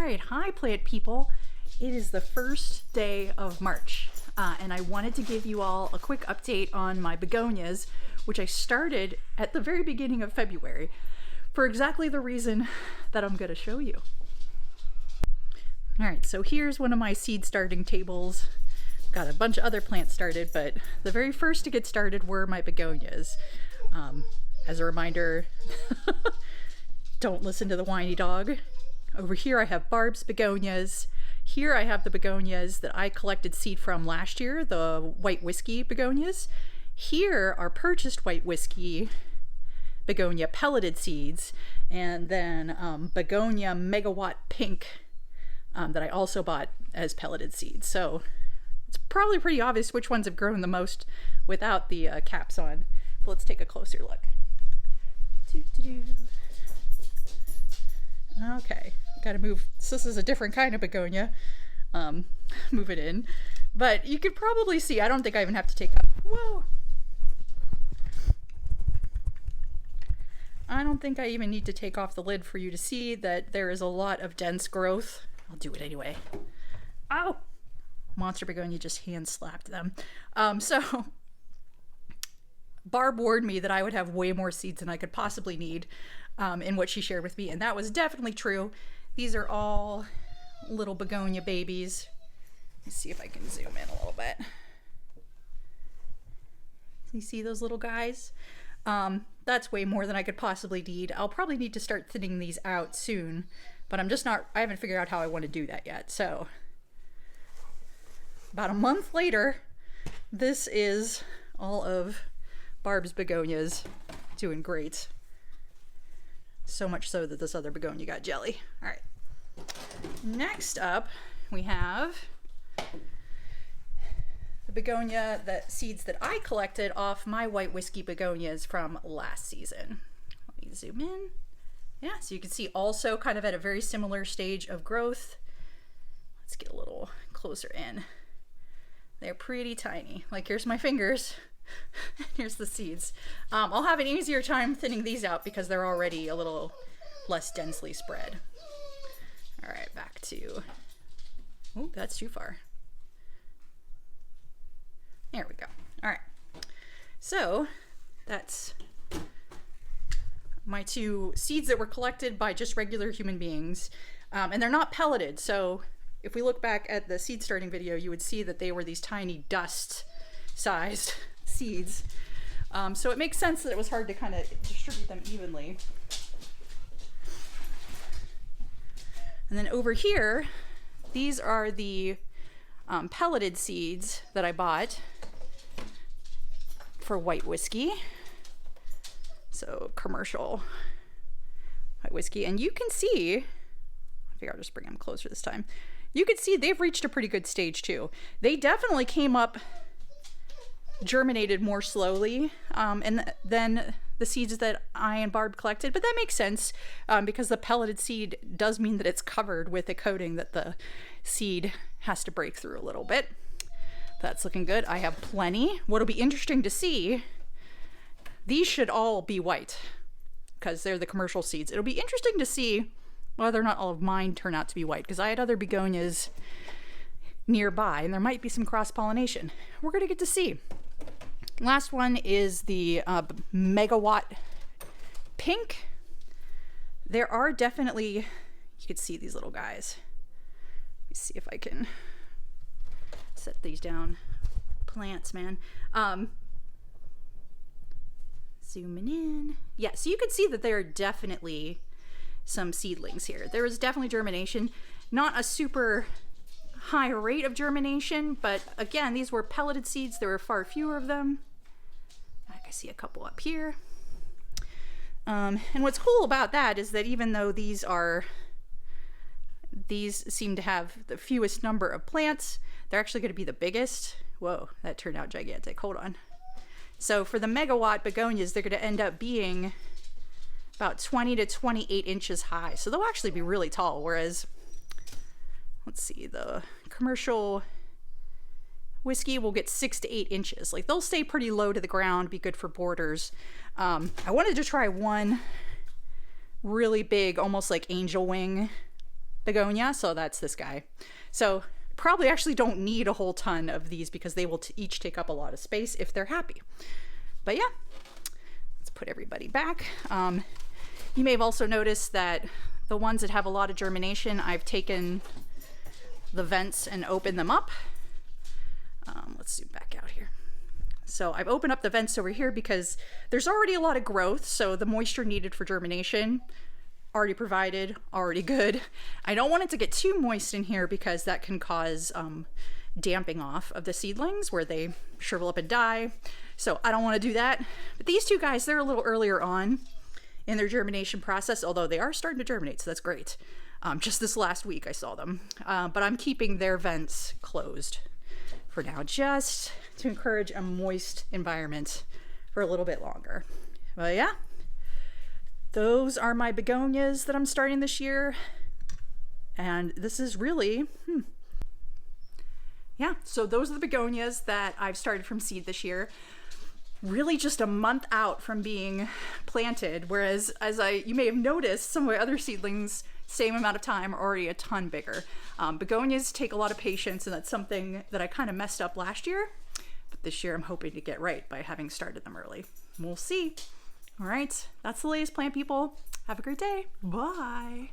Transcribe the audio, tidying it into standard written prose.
right, hi plant people. It is the first day of March, and I wanted to give you all a quick update on my begonias, which I started at the very beginning of February, for exactly the reason that I'm going to show you. All right, so here's one of my seed starting tables. Got a bunch of other plants started, but the very first to get started were my begonias. As a reminder, don't listen to the whiny dog. Over here I have Barb's begonias. Here I have the begonias that I collected seed from last year, the white whiskey begonias. Here are purchased white whiskey begonia pelleted seeds, and then begonia megawatt pink that I also bought as pelleted seeds. So it's probably pretty obvious which ones have grown the most without the caps on. But let's take a closer look. Okay, gotta move. So this is a different kind of begonia. Move it in. But you could probably see, I don't think I even have to take up. Whoa! I don't think I even need to take off the lid for you to see that there is a lot of dense growth. I'll do it anyway. Ow! Monster begonia just hand slapped them. So Barb warned me that I would have way more seeds than I could possibly need in what she shared with me, and that was definitely true. These are all little begonia babies. Let's see if I can zoom in a little bit. You see those little guys? That's way more than I could possibly need. I'll probably need to start thinning these out soon, but I haven't figured out how I want to do that yet. So about a month later, this is all of Barb's begonias, doing great. So much so that this other begonia got jelly. All right. Next up, we have the begonia, seeds that I collected off my white whiskey begonias from last season. Let me zoom in. Yeah, so you can see also kind of at a very similar stage of growth. Let's get a little closer in. They're pretty tiny. Like, here's my fingers. Here's the seeds. I'll have an easier time thinning these out because they're already a little less densely spread. All right, back to, oh, that's too far. There we go. All right, so that's my two seeds that were collected by just regular human beings, and they're not pelleted. So if we look back at the seed starting video, you would see that they were these tiny dust sized seeds. So it makes sense that it was hard to kind of distribute them evenly. And then over here, these are the pelleted seeds that I bought for white whiskey. So commercial white whiskey. And you can see, I think I'll just bring them closer this time. You can see they've reached a pretty good stage too. They definitely came up, germinated more slowly than the seeds that I and Barb collected, but that makes sense because the pelleted seed does mean that it's covered with a coating that the seed has to break through a little bit. That's looking good. I have plenty. What'll be interesting to see, these should all be white because they're the commercial seeds. It'll be interesting to see whether or not all of mine turn out to be white because I had other begonias nearby and there might be some cross-pollination. We're gonna get to see. Last one is the megawatt pink. There are definitely, you can see these little guys. Let me see if I can set these down. Plants, man. Zooming in. Yeah, so you can see that there are definitely some seedlings here. There is definitely germination. Not a super high rate of germination, but again, these were pelleted seeds. There were far fewer of them. I can see a couple up here. And what's cool about that is that even though these seem to have the fewest number of plants, they're actually going to be the biggest. Whoa, that turned out gigantic. Hold on. So for the megawatt begonias, they're going to end up being about 20 to 28 inches high. So they'll actually be really tall, whereas let's see, the commercial whiskey will get 6 to 8 inches. Like, they'll stay pretty low to the ground, be good for borders. I wanted to try one really big, almost like angel wing begonia, so that's this guy. So probably actually don't need a whole ton of these because they will each take up a lot of space if they're happy. But yeah, let's put everybody back. You may have also noticed that the ones that have a lot of germination, I've taken the vents and opened them up. Let's zoom back out here. So I've opened up the vents over here because there's already a lot of growth, so the moisture needed for germination already provided, already good. I don't want it to get too moist in here because that can cause damping off of the seedlings where they shrivel up and die. So I don't want to do that. But these two guys, they're a little earlier on in their germination process, although they are starting to germinate, so that's great. Just this last week I saw them. But I'm keeping their vents closed for now, just to encourage a moist environment for a little bit longer. But yeah, those are my begonias that I'm starting this year. And this is really, yeah, so those are the begonias that I've started from seed this year. Really just a month out from being planted, whereas you may have noticed, some of my other seedlings, same amount of time, are already a ton bigger. Begonias take a lot of patience, and that's something that I kind of messed up last year. But this year I'm hoping to get right by having started them early. We'll see. All right, that's the latest plant, people. Have a great day. Bye.